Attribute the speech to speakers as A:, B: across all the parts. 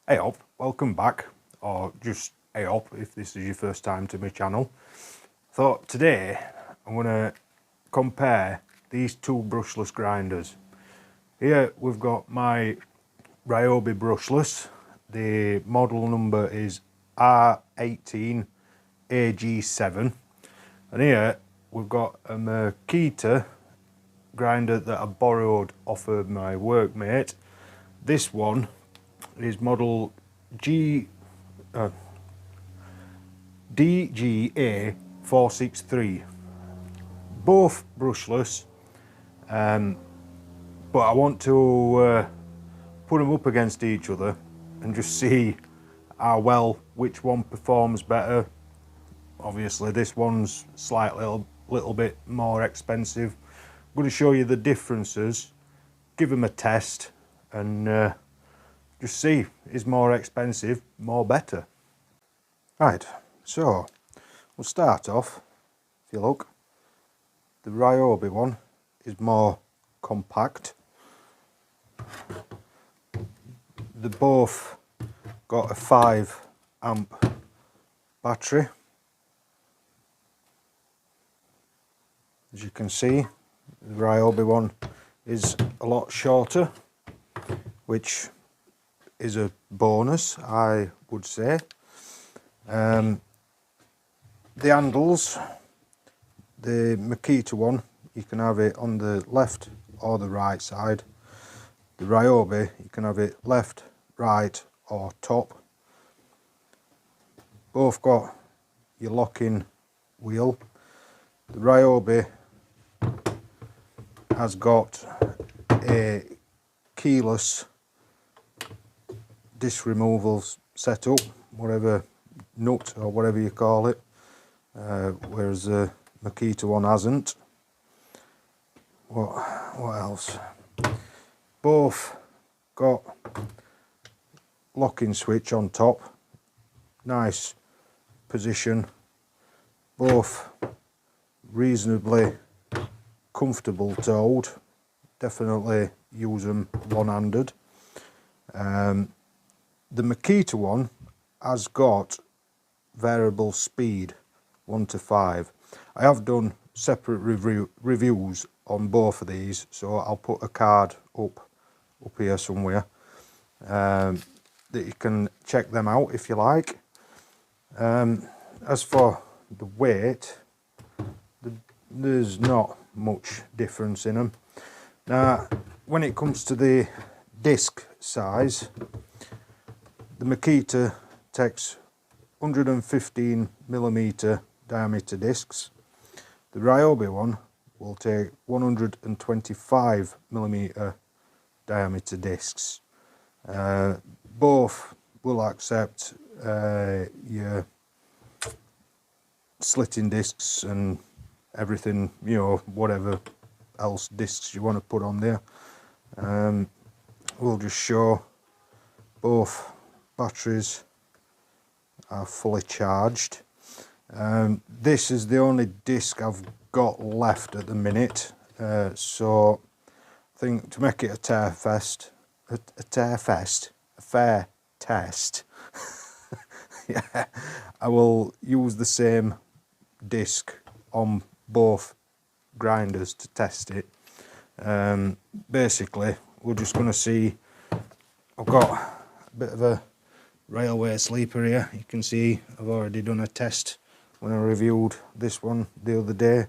A: Hey up, welcome back, or just hey up if this is your first time to my channel. Thought today I'm going to compare these two brushless grinders. Here we've got my Ryobi brushless. The model number is R18AG7, and here we've got a Makita grinder that I borrowed off of my workmate. This one is model DGA463. Both brushless, but I want to put them up against each other and just see how well which one performs better. Obviously this one's slightly little bit more expensive. I'm going to show you the differences, give them a test, and just see, is more expensive more better. Right, so we'll start off. If you look, the Ryobi one is more compact. They both got a 5 amp battery. As you can see, the Ryobi one is a lot shorter, which is a bonus, I would say. The handles, the Makita one, you can have it on the left or the right side. The Ryobi, you can have it left, right or top. Both got your locking wheel. The Ryobi has got a keyless disc removal setup, whatever nut or whatever you call it, whereas the Makita one hasn't. What else? Both got locking switch on top, nice position, both reasonably comfortable to hold, definitely use them one-handed. The Makita one has got variable speed 1 to 5. I have done separate reviews on both of these, so I'll put a card up here somewhere that you can check them out if you like. As for the weight, there's not much difference in them. Now when it comes to the disc size, the Makita takes 115mm diameter discs. The Ryobi one will take 125mm diameter discs. Both will accept your slitting discs and everything, you know, whatever else discs you want to put on there. We'll just show both batteries are fully charged. This is the only disc I've got left at the minute, so I think to make it a fair test, yeah, I will use the same disc on both grinders to test it. Basically we're just going to see. I've got a bit of a railway sleeper here. You can see I've already done a test when I reviewed this one the other day.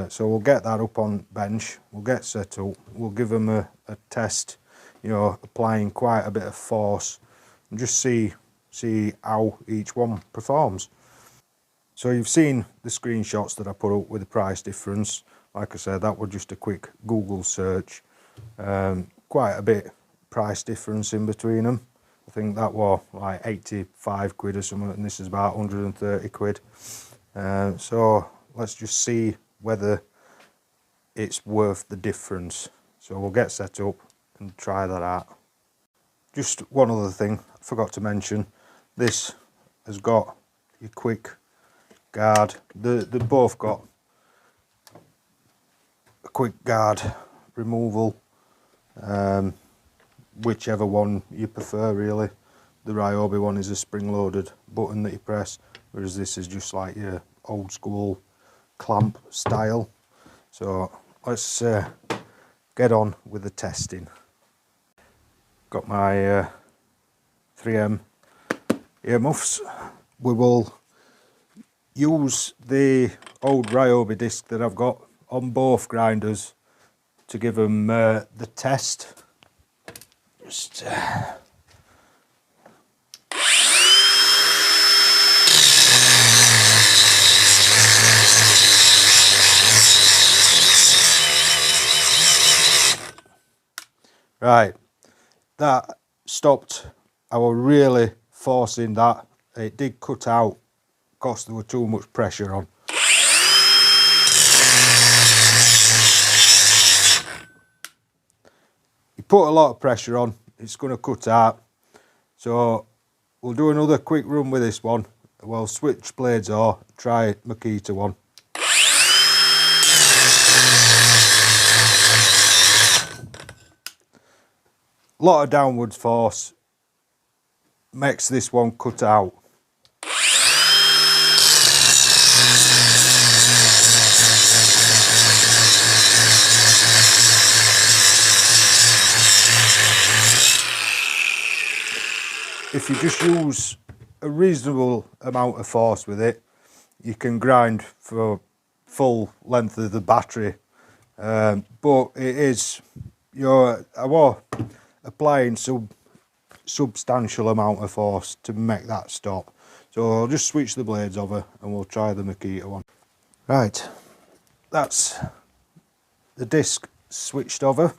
A: So we'll get that up on bench, we'll get set up, we'll give them a test, you know, applying quite a bit of force and just see how each one performs. So you've seen the screenshots that I put up with the price difference. Like I said, that was just a quick Google search. Quite a bit price difference in between them. I think that was like 85 quid or something, and this is about 130 quid. So let's just see whether it's worth the difference. So we'll get set up and try that out. Just one other thing I forgot to mention, this has got your quick guard. They both got a quick guard removal, whichever one you prefer really. The Ryobi one is a spring-loaded button that you press, whereas this is just like your old school clamp style. So let's get on with the testing. Got my 3M earmuffs. We will use the old Ryobi disc that I've got on both grinders to give them the test. Just right, that stopped. I was really forcing that. It did cut out because there was too much pressure on. You put a lot of pressure on, it's going to cut out. So we'll do another quick run with this one. We'll switch blades or try Makita one. A lot of downward force makes this one cut out. If you just use a reasonable amount of force with it, you can grind for full length of the battery. But it is, I was applying substantial amount of force to make that stop. So I'll just switch the blades over and we'll try the Makita one. Right, that's the disc switched over.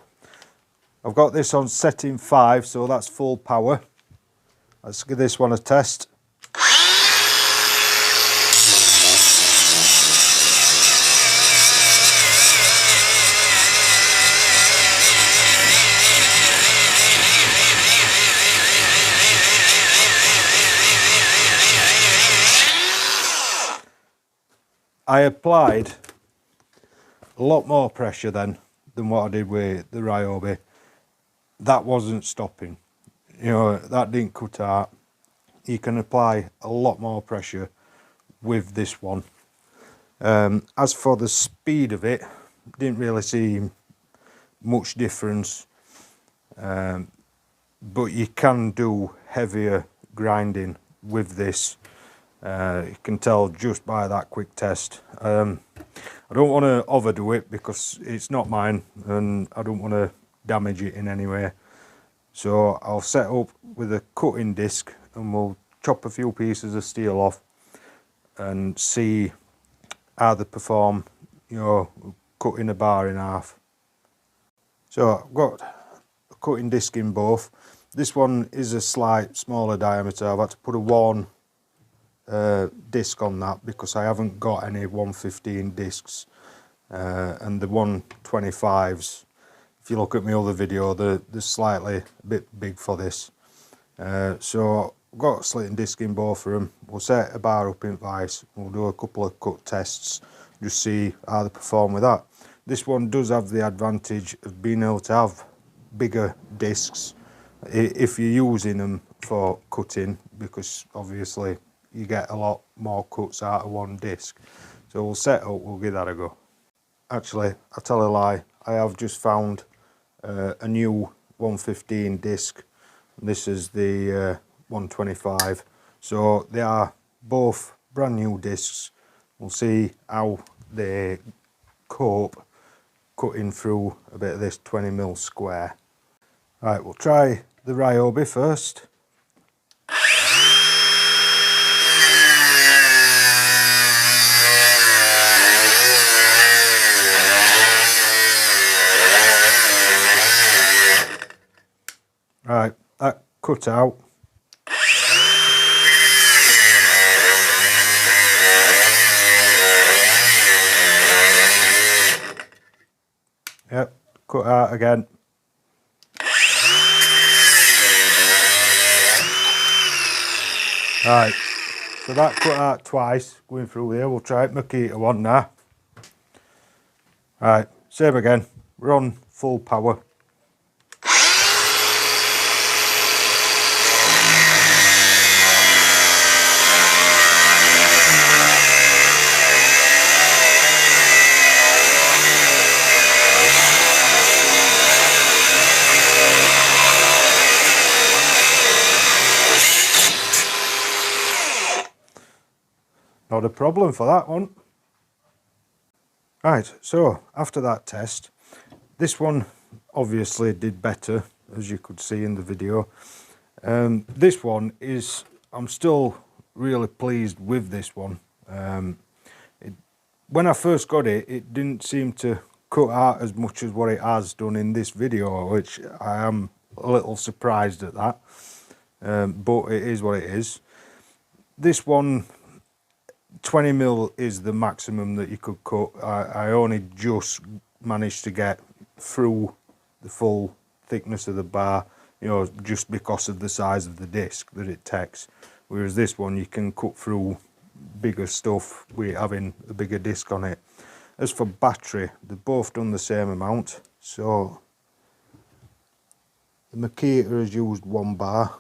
A: I've got this on setting 5, so that's full power. Let's give this one a test. I applied a lot more pressure then than what I did with the Ryobi. That wasn't stopping. That didn't cut out. You can apply a lot more pressure with this one. As for the speed of it, didn't really see much difference. But you can do heavier grinding with this. You can tell just by that quick test. I don't want to overdo it because it's not mine and I don't want to damage it in any way. So I'll set up with a cutting disc and we'll chop a few pieces of steel off and see how they perform, cutting a bar in half. So I've got a cutting disc in both. This one is a slight smaller diameter. I've had to put a worn disc on that because I haven't got any 115 discs, and the 125s, if you look at my other video, they're slightly a bit big for this. So I've got a slitting disc in both of them. We'll set a bar up in vise, we'll do a couple of cut tests, just see how they perform with that. This one does have the advantage of being able to have bigger discs if you're using them for cutting, because obviously you get a lot more cuts out of one disc. So we'll set up, we'll give that a go. Actually, I tell a lie, I have just found a new 115 disc. This is the 125. So they are both brand new discs. We'll see how they cope cutting through a bit of this 20mm square. Right, we'll try the Ryobi first. Right, that cut out. Yep, cut out again. Right, so that cut out twice going through here. We'll try Makita one now. Right, same again. We're on full power. Not a problem for that one. Right, so after that test, this one obviously did better, as you could see in the video. This one is, I'm still really pleased with this one. When I first got it, it didn't seem to cut out as much as what it has done in this video, which I am a little surprised at that. But it is what it is. This one, 20mm is the maximum that you could cut. I only just managed to get through the full thickness of the bar, you know, just because of the size of the disc that it takes. Whereas this one, you can cut through bigger stuff with having a bigger disc on it. As for battery, they've both done the same amount. So the Makita has used 1 bar.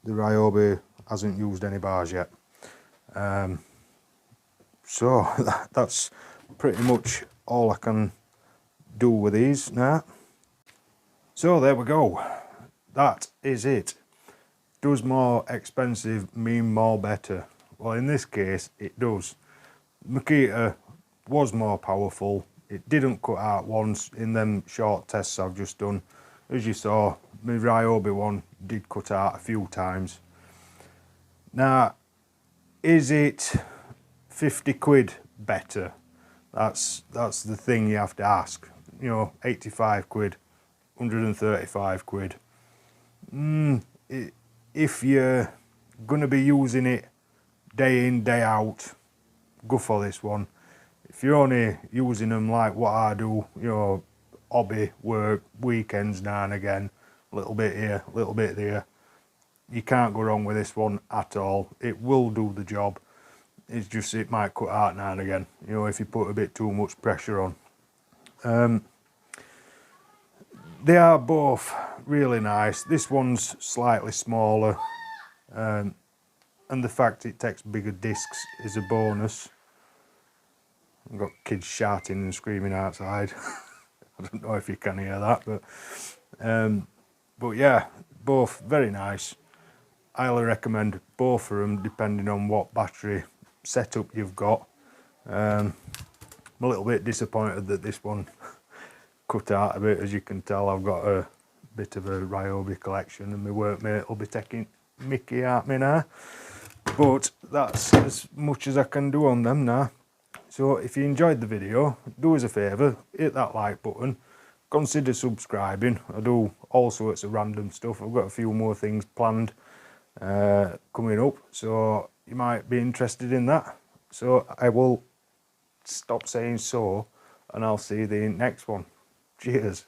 A: The Ryobi hasn't used any bars yet. So that's pretty much all I can do with these now. So there we go. That is it. Does more expensive mean more better? Well, in this case, it does. Makita was more powerful. It didn't cut out once in them short tests I've just done. As you saw, my Ryobi one did cut out a few times. Now, is it 50 quid better? That's the thing you have to ask. You know, 85 quid, 135 quid. If you're going to be using it day in, day out, go for this one. If you're only using them like what I do, you know, hobby, work, weekends now and again, a little bit here, a little bit there, you can't go wrong with this one at all. It will do the job. It's just, it might cut out now and again, you know, if you put a bit too much pressure on. They are both really nice. This one's slightly smaller, and the fact it takes bigger discs is a bonus. I've got kids shouting and screaming outside. I don't know if you can hear that, but yeah, both very nice. I highly recommend both of them depending on what battery setup you've got. I'm a little bit disappointed that this one cut out a bit. As you can tell, I've got a bit of a Ryobi collection and my workmate will be taking mickey at me now. But that's as much as I can do on them now. So if you enjoyed the video, do us a favour, hit that like button, consider subscribing. I do all sorts of random stuff. I've got a few more things planned coming up, so you might be interested in that. So I will stop saying so, and I'll see you in the next one. Cheers.